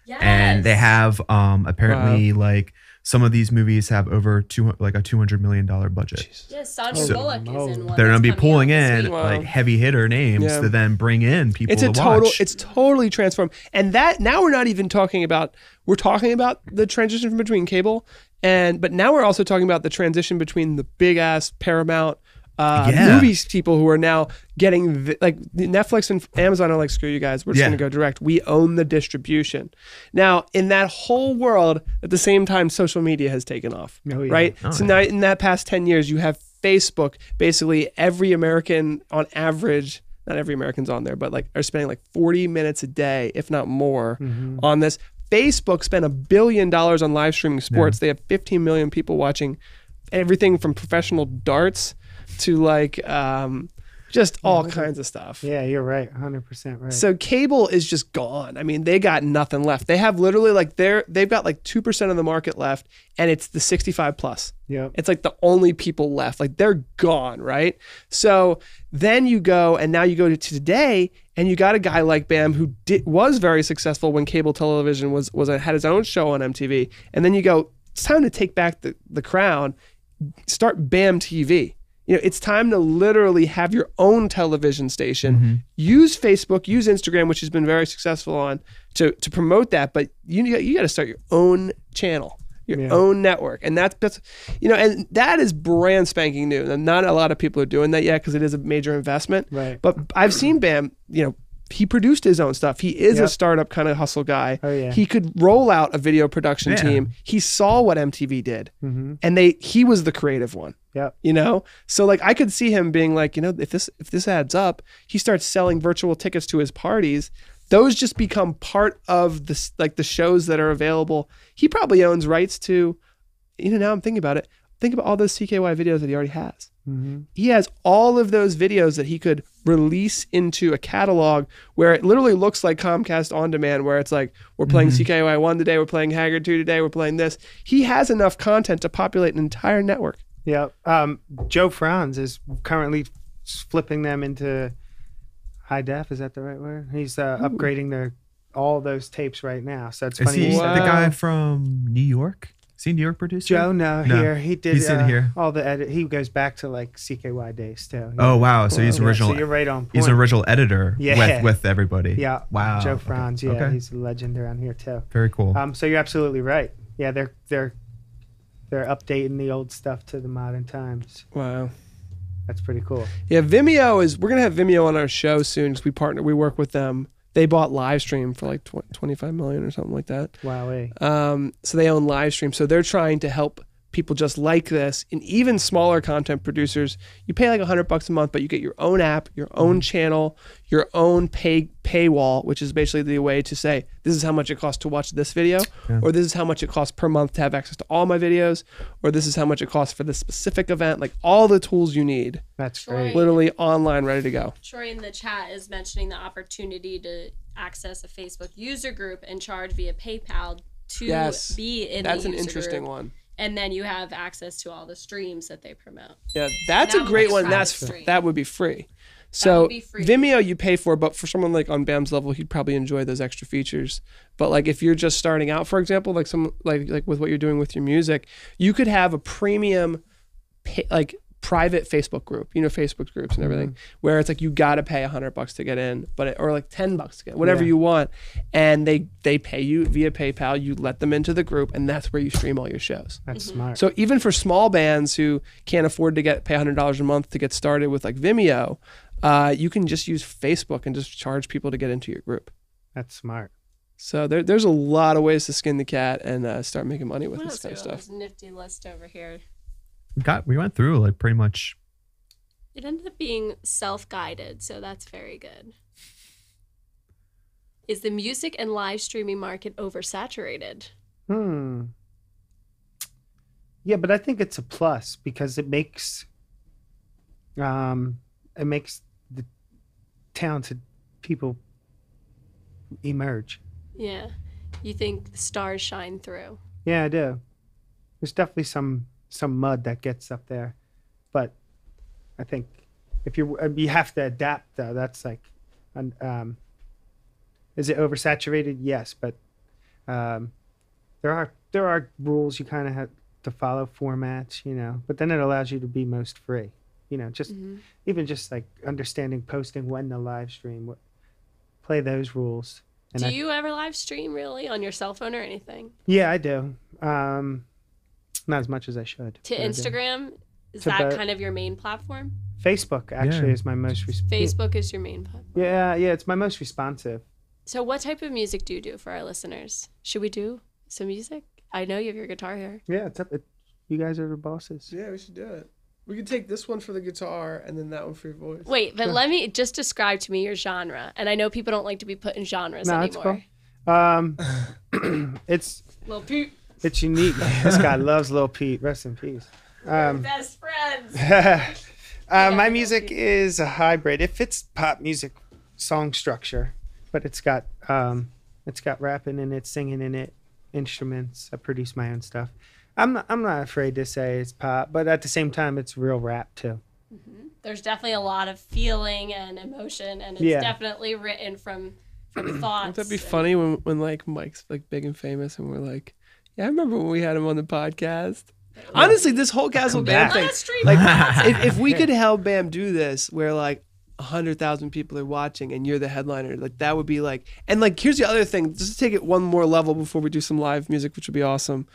Yes. And they have apparently like some of these movies have over like a $200 million budget. Jesus. Yeah, Sandra Bullock is in one. They're going to be pulling in like heavy hitter names to then bring in people to watch. It's totally transformed. And that now we're not even talking about, we're talking about the transition from between cable but now we're also talking about the transition between the big ass Paramount movies people who are now getting like Netflix and Amazon are like, screw you guys, we're just gonna go direct. We own the distribution. Now in that whole world, at the same time, social media has taken off, right? Now in that past 10 years, you have Facebook. Basically every American on average, not every American's on there, but like are spending like 40 minutes a day, if not more, on this. Facebook spent $1 billion on live streaming sports. They have 15 million people watching everything from professional darts to like just all kinds of stuff. Yeah, you're right. 100% right. So cable is just gone. I mean, they got nothing left. They have literally like they've got like 2% of the market left, and it's the 65 plus. Yeah. It's like the only people left. Like they're gone, right? So then you go, and now you go to today, and you got a guy like Bam who was very successful when cable television had his own show on MTV. And then you go, it's time to take back the crown, start Bam TV. You know, it's time to literally have your own television station. Use Facebook, use Instagram, which has been very successful on to promote that. But you got to start your own channel, your own network, and that's and that is brand spanking new. And not a lot of people are doing that yet because it is a major investment. Right. But I've seen Bam. He produced his own stuff. He is a startup kind of hustle guy. Oh, yeah. He could roll out a video production team. He saw what MTV did, and he was the creative one. Yep. So like I could see him being like, if this adds up, he starts selling virtual tickets to his parties. Those just become part of the like the shows that are available. He probably owns rights to, now I'm thinking about it. Think about all those CKY videos that he already has. He has all of those videos that he could release into a catalog where it literally looks like Comcast On Demand, where it's like, we're playing CKY 1 today, we're playing Haggard 2 today, we're playing this. He has enough content to populate an entire network. Yeah. Joe Franz is currently flipping them into high def. Is that the right word? He's upgrading all those tapes right now. So it's funny. Is he the guy from New York? Is he a New York producer? Joe, no. Here he did. He's in here. All the edit. He goes back to like CKY days too. Oh wow! So he's original. So you're right on point. He's an original editor. With everybody. Yeah. Wow. Joe Franz. Okay. Yeah, he's a legend around here too. Very cool. So you're absolutely right. Yeah, they're updating the old stuff to the modern times. Wow. That's pretty cool. Yeah, we're gonna have Vimeo on our show soon because we work with them. They bought Livestream for like 25 million or something like that. Wow. So they own Livestream. So they're trying to help people just like this, and even smaller content producers. You pay like $100 a month, but you get your own app, your own channel, your own paywall, which is basically the way to say, this is how much it costs to watch this video, or this is how much it costs per month to have access to all my videos, or this is how much it costs for this specific event. Like all the tools you need. That's great. Literally online, ready to go. Troy in the chat is mentioning the opportunity to access a Facebook user group and charge via PayPal to be in the user group. That's an interesting one. And then you have access to all the streams that they promote. Yeah, that's a great one. That would be free. So Vimeo you pay for, but for someone like on Bam's level, he'd probably enjoy those extra features. But like if you're just starting out, for example, like like with what you're doing with your music, you could have a premium private Facebook group, Facebook groups and everything, where it's like you got to pay $100 to get in, or like $10 to get whatever you want, and they pay you via PayPal. You let them into the group, and that's where you stream all your shows. That's smart. So even for small bands who can't afford to pay $100 a month to get started with like Vimeo, you can just use Facebook and just charge people to get into your group. That's smart. So there's a lot of ways to skin the cat and start making money with this kind of stuff. This nifty list over here. We went through like pretty much. It ended up being self-guided, so that's very good. Is the music and live streaming market oversaturated? Yeah, but I think it's a plus because it makes the talented people emerge. Yeah. You think the stars shine through? Yeah, I do. There's definitely some mud that gets up there, but I think if you have to adapt though. That's like, is it oversaturated? Yes, but there's there are rules you kind of have to follow, formats, but then it allows you to be most free, just even just like understanding posting when to live stream, play those rules. And do you ever live stream really on your cell phone or anything? Yeah, I do. Not as much as I should. To Instagram? Is that kind of your main platform? Facebook actually is my most Facebook is your main platform. Yeah, it's my most responsive. So what type of music do you do for our listeners? Should we do some music? I know you have your guitar here. Yeah, it's up. You guys are the bosses. Yeah, we should do it. We could take this one for the guitar and then that one for your voice. Wait, but let me just describe to me your genre. And I know people don't like to be put in genres anymore. It's cool. Lil Pete. It's unique. This guy loves Lil Pete. Rest in peace. We're best friends. My music is a hybrid. It fits pop music song structure, but it's got rapping in it, singing in it, instruments. I produce my own stuff. I'm not afraid to say it's pop, but at the same time, it's real rap too. Mm-hmm. There's definitely a lot of feeling and emotion, and it's definitely written from thoughts. Wouldn't that be funny when like Mike's like big and famous, and we're like, yeah, I remember when we had him on the podcast. Honestly, this whole Castle Bam thing, like, if we could help Bam do this, where like 100,000 people are watching and you're the headliner, like that would be like, and like here's the other thing, just to take it one more level before we do some live music, which would be awesome.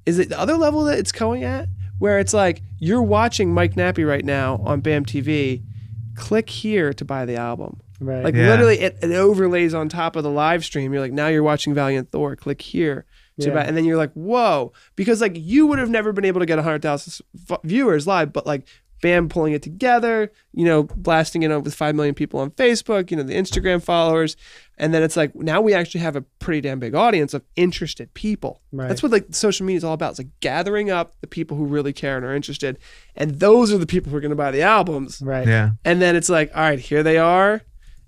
Is it the other level that it's going at, where it's like you're watching Mike Nappi right now on BAM TV, click here to buy the album. Right. Like literally it overlays on top of the live stream. You're like, now you're watching Valiant Thor, click here. And then you're like, whoa, because like you would have never been able to get 100,000 viewers live, but like BAM pulling it together, blasting it up with 5 million people on Facebook, the Instagram followers. And then it's like, now we actually have a pretty damn big audience of interested people. Right. That's what like social media is all about. It's like gathering up the people who really care and are interested. And those are the people who are going to buy the albums. Right. Yeah. And then it's like, all right, here they are.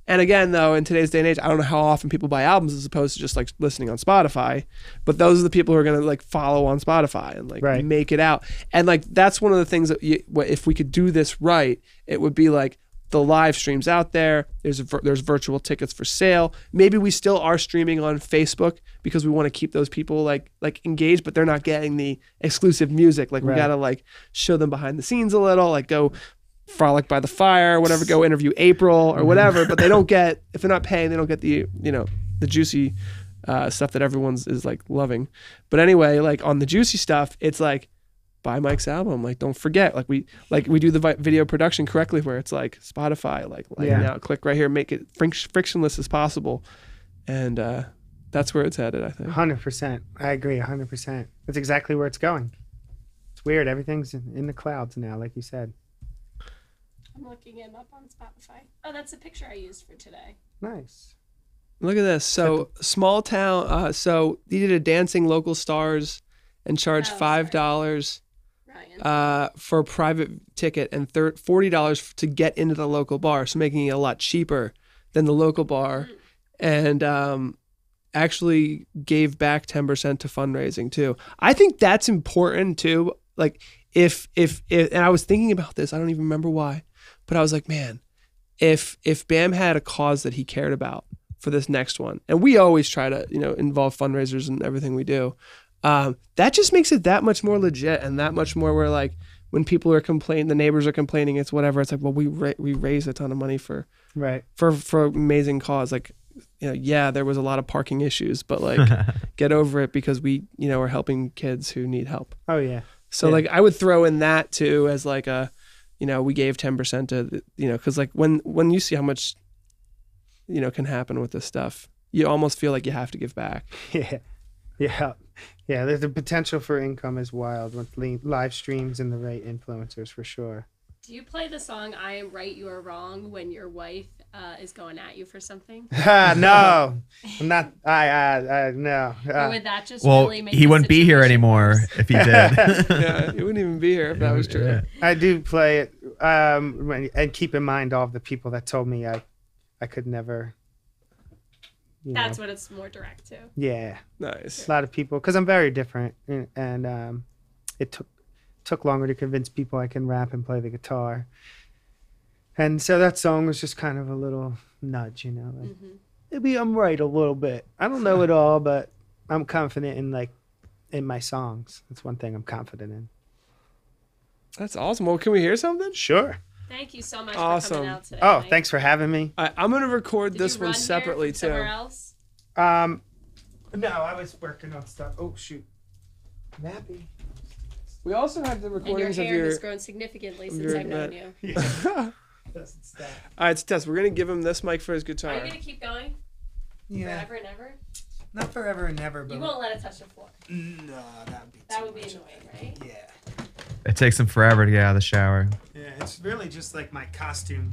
And again, though, in today's day and age, I don't know how often people buy albums as opposed to just like listening on Spotify. But those are the people who are going to like follow on Spotify and like make it out. And like that's one of the things that if we could do this right, it would be like the live streams out there. There's virtual tickets for sale. Maybe we still are streaming on Facebook because we want to keep those people like engaged, but they're not getting the exclusive music. Like we got to like show them behind the scenes a little, like go Frolic by the Fire, whatever, go interview April or whatever, but they don't get, if they're not paying, they don't get the, the juicy stuff that everyone's is like loving. But anyway, like on the juicy stuff, it's like buy Mike's album. Like, don't forget, like we do the video production correctly where it's like Spotify, like now click right here, make it frictionless as possible. And that's where it's headed, I think. 100%. I agree 100%. That's exactly where it's going. It's weird. Everything's in the clouds now, like you said. I'm looking him up on Spotify. Oh, that's the picture I used for today. Nice. Look at this. So small town. So he did a Dancing Local Stars and charged $5 for a private ticket and $40 to get into the local bar. So making it a lot cheaper than the local bar, and actually gave back 10% to fundraising too. I think that's important too. Like if and I was thinking about this. I don't even remember why. But I was like, man, if BAM had a cause that he cared about for this next one, and we always try to, involve fundraisers in everything we do, that just makes it that much more legit and that much more where like when people are complaining, the neighbors are complaining, it's whatever. It's like, well, we raised a ton of money for amazing cause. Like, there was a lot of parking issues, but like get over it because we, are helping kids who need help. Oh yeah. So like I would throw in that too as like a, we gave 10% to, because like when you see how much, can happen with this stuff, you almost feel like you have to give back. Yeah. There's the potential for income is wild with live streams and the right influencers for sure. Do you play the song "I Am Right, You Are Wrong" when your wife is going at you for something? No, I'm not. No. Or would that just really make he wouldn't be here anymore if he did. Yeah, he wouldn't even be here if that was true. Yeah. I do play it, and keep in mind all of the people that told me I could never. That's what it's more direct to. Yeah, nice. A lot of people, because I'm very different, and it took longer to convince people I can rap and play the guitar. And so that song was just kind of a little nudge, like maybe I'm right a little bit. I don't know it all, but I'm confident in like in my songs. That's one thing I'm confident in. That's awesome. Well, can we hear something? Sure. Thank you so much for coming out today. Oh, thanks for having me. I'm going to record this one separately too. Somewhere else? No, I was working on stuff. Oh shoot, Nappi. We also have the recordings and your hair of has grown significantly since I've known you. Yeah. All right, it's Tess. We're going to give him this mic for his guitar. Are you going to keep going? Yeah. Forever and ever? Not forever and ever, but you won't let it touch the floor. No, that would be annoying, right? Yeah. It takes him forever to get out of the shower. Yeah, it's really just like my costume.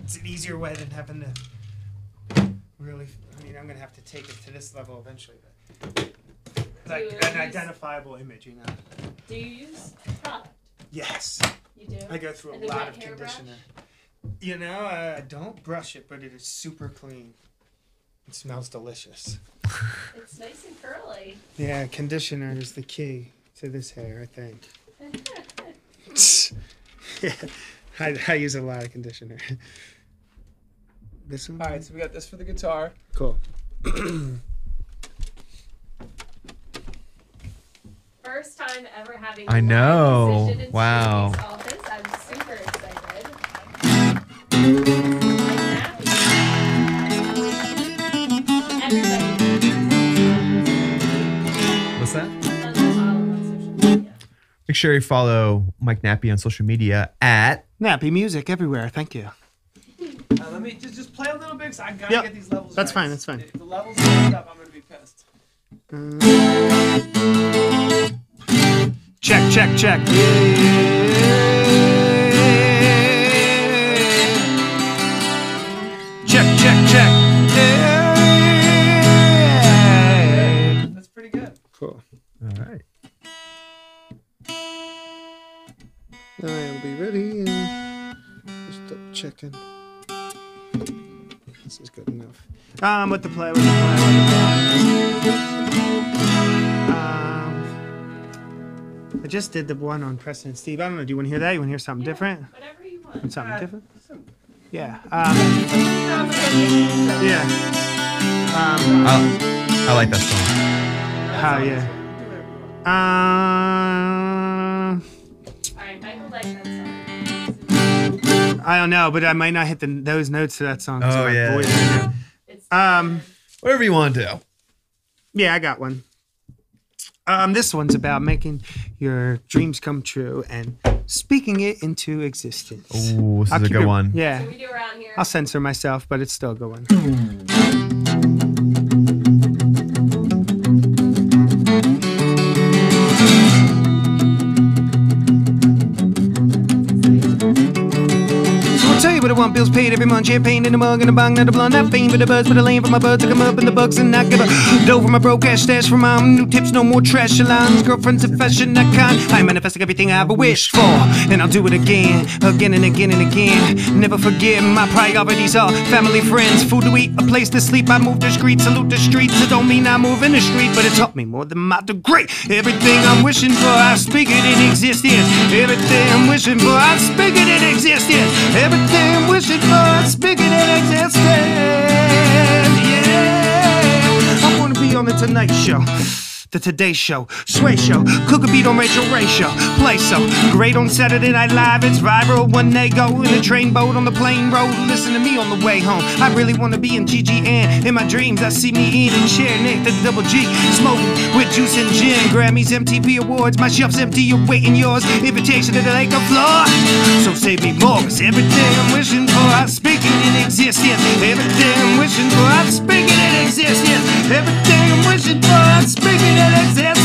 It's an easier way than having to really. I mean, I'm gonna have to take it to this level eventually, but like an identifiable image, you know. Do you use product? Yes. You do. I go through a lot of conditioner. You know, I don't brush it, but it is super clean. It smells delicious. It's nice and curly. Yeah, conditioner is the key to this hair, I think. Yeah, I use a lot of conditioner. This one? All right, so we got this for the guitar. Cool. First time ever having I know. Wow. Office. I'm super excited. What's that? Make sure you follow Mike Nappi on social media at Nappi Music everywhere. Thank you. Let me just play a little bit because I gotta get these levels. That's right. fine. That's fine. If the levels messed up, I'm gonna be pissed. Check, check, check. Check, check, check. That's pretty good. Cool. all right. I'll be ready. Just double checking. This is good enough. With the play. I just did the one on Preston and Steve. I don't know. Do you want to hear that? You want to hear something different? Whatever you want. Something different? Yeah. I like that song. Oh, yeah. Alright, Michael likes that song. I don't know, but I might not hit those notes to that song. Oh, yeah. Whatever you want to do. Yeah, I got one. This one's about making your dreams come true and speaking it into existence. Ooh, this is a good one. Yeah. So we do around here. I'll censor myself, but it's still a good one. I'll tell you what I want, bills paid every month. Champagne in a mug and a bong, not a blunt. Not fame for the buzz, but a lane for my buds. I come up in the bucks and I give a dough for my broke ass stash for mom. New tips, no more trash alarms. Girlfriends of fashion, I can't. I'm manifesting everything I ever wished for, and I'll do it again, again and again and again. Never forget my priorities are family, friends, food to eat, a place to sleep. I move the streets, salute the streets. It don't mean I move in the street, but it taught me more than my degree. Everything I'm wishing for, I speak it in existence. Everything I'm wishing for, I speak it in existence. Everything I'm wishing for, I speak it in existence. Yeah, I wanna be on the Tonight Show, the Today Show, Sway Show, cook a beat on Rachel Ray Show, play so great on Saturday Night Live. It's viral when they go in a train boat on the plane road. Listen to me on the way home. I really want to be in GGN. In my dreams, I see me eating, sharing it, the double G, smoking with juice and gin. Grammys, MTV Awards, my shelf's empty, you're waiting yours. Invitation to the lake of floor. So save me more, cause everything I'm wishing for, I speak it in existence. Everything I'm wishing for, I speak it in existence. Everything I'm wishing for, I speak it in existence.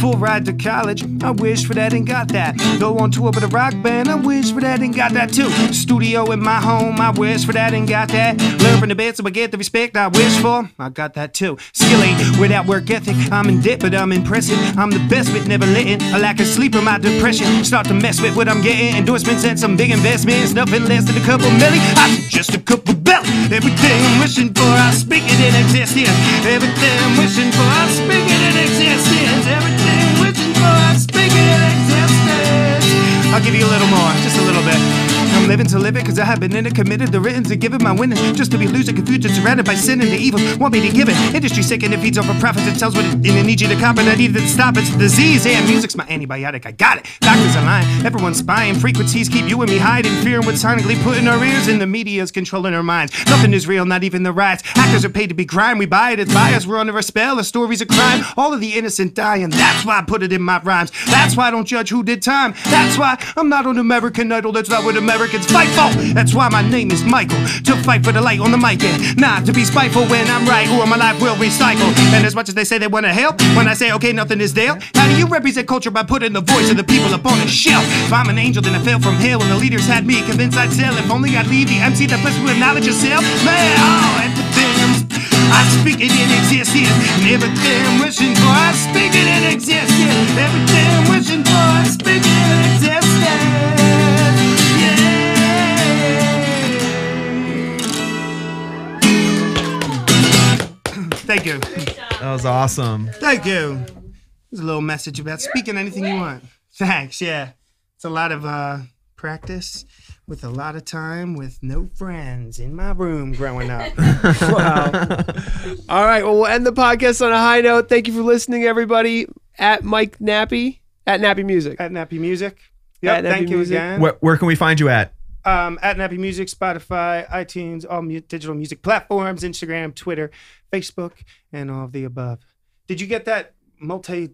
Full ride to college, I wish for that and got that. Go on tour with a rock band, I wish for that and got that too. Studio in my home, I wish for that and got that. Learn from the best so I get the respect I wish for, I got that too. Skill ain't without work ethic, I'm in debt but I'm impressive. I'm the best with never letting a lack of sleep or my depression start to mess with what I'm getting. Endorsements and some big investments, nothing less than a couple million. I'm just a couple belly. Everything I'm wishing for, I speak it in existence. Everything I'm wishing for, I speak it in existence. Everything I'm wishing for, I speak it in existence. I'll give you a little more, just a little bit. I'm I'm living to live it, cause I have been in it, committed to written to give it my winning. Just to be losing, confused, surrounded by sin and the evil. Want me to give it. Industry sick and it feeds over profits. It tells what it needs you to cop and I need it to stop. It's a disease. Yeah, music's my antibiotic. I got it. Doctors are lying. Everyone's spying. Frequencies keep you and me hiding. Fear and what's sonically put in our ears. And the media's controlling our minds. Nothing is real, not even the riots. Actors are paid to be crime. We buy it, it's bias. We're under a spell. The stories of crime. All of the innocent dying. That's why I put it in my rhymes. That's why I don't judge who did time. That's why I'm not on American Idol. That's not what Americans fight for. That's why my name is Michael. To fight for the light on the mic. And not to be spiteful when I'm right or my life will recycle. And as much as they say they want to help, when I say okay, nothing is there. How do you represent culture by putting the voice of the people up on a shelf? If I'm an angel, then I fell from hell, and the leaders had me convinced I'd sell. If only I'd leave the MC that puts me with knowledge yourself. Man, oh, everything I speak it in existence. Everything I'm wishing for, I speak it in existence. Everything I'm wishing for, I speak it in existence. Thank you. That was awesome. Thank you. There's a little message about speaking anything you want. Thanks, yeah. It's a lot of practice with a lot of time with no friends in my room growing up. Wow. All right, well, we'll end the podcast on a high note. Thank you for listening, everybody. At Mike Nappi, at Nappi Music. At Nappi Music. Yep, thank you again. Where can we find you at? At Nappi Music, Spotify, iTunes, all digital music platforms, Instagram, Twitter, Facebook, and all of the above. Did you get that multimedia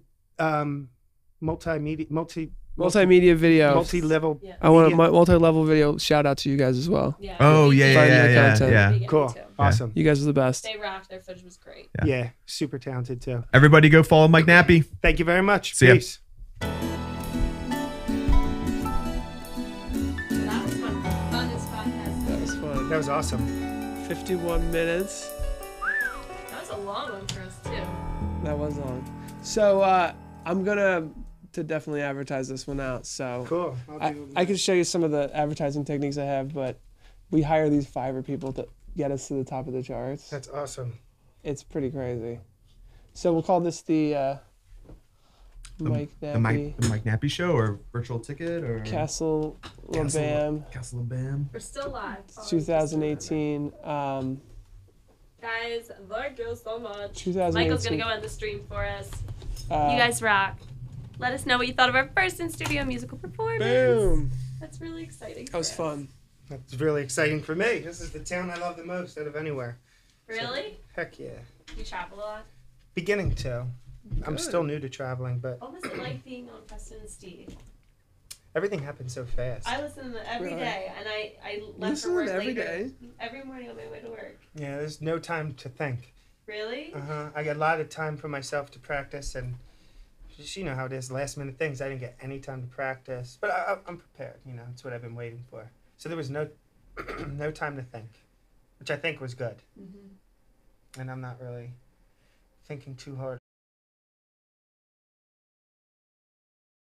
video? Multi-level. Yeah. I want a multi-level video. Shout out to you guys as well. Yeah. Oh yeah. Cool. Awesome. You guys are the best. They rocked. Their footage was great. Yeah. Super talented too. Everybody go follow Mike Nappi. Thank you very much. See ya. Peace. That was awesome. 51 minutes. That was a long one for us too. That was long. So I'm gonna definitely advertise this one out. So cool. I can show you some of the advertising techniques I have, but we hire these Fiverr people to get us to the top of the charts. That's awesome. It's pretty crazy. So we'll call this the Mike Nappi. The Mike Nappi Show or Virtual Ticket or Castle LaBam. We're still live. 2018. Guys, thank you so much. 2018. Michael's gonna go end the stream for us. You guys rock. Let us know what you thought of our first in-studio musical performance. Boom. That's really exciting. That was fun. That's really exciting for me. This is the town I love the most out of anywhere. Really? So, heck yeah. You travel a lot? Beginning to. I'm still new to traveling, but... What was it like being on Preston and Steve? Everything happens so fast. I listen to them every day, and I left listen for work every later. day? Every morning on my way to work. Yeah, there's no time to think. Really? I got a lot of time for myself to practice, and just, you know how it is, last minute things. I didn't get any time to practice, but I'm prepared. You know, it's what I've been waiting for. So there was no time to think, which I think was good. Mm-hmm. And I'm not really thinking too hard